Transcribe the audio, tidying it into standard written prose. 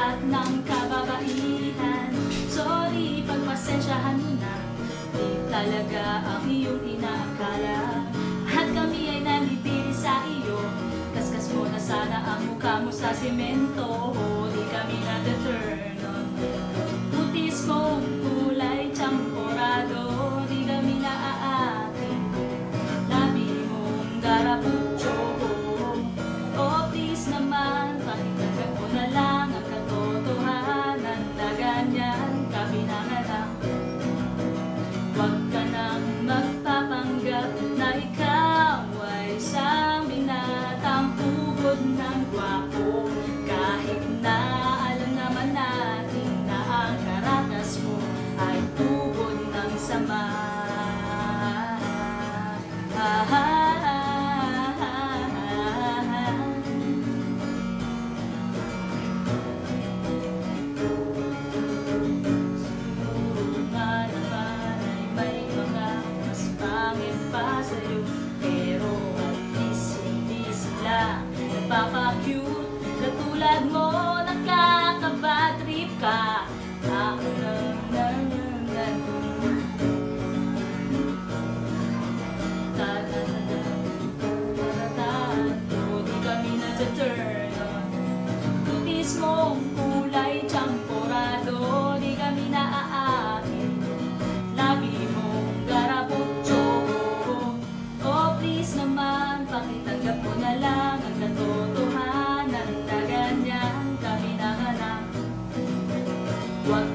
lahat ng kababaihan. Sorry, pagpasensyahan mo na, di talaga ang iyong inaakala. At kami ay nanditili sa iyo, kaskas mo na sana ang mukha mo sa semento. Di kami na-turn on. Putis mong kulay champorado, di kami naaakin. Labi mong garaputso, oh please naman, pakitagad mo na lang ang katotohanan na ganyan kami nanganak. Huwag ka nang magpapanggap na ikaw ay isang binatang pugod ng gwapo, kahit na alam naman natin na ang karatas mo ay pugod ng sama. Pero at least hindi sila nagpapa-cute katulad mo, nakaka-bad trip ka. Di kami na-turn on. Putis mong kulay champorado, di kami naaakin. Labi mong garaputso, oh please naman, pakitanggap mo na lang ang katotohanan na ganyan kami nanganak. Huwag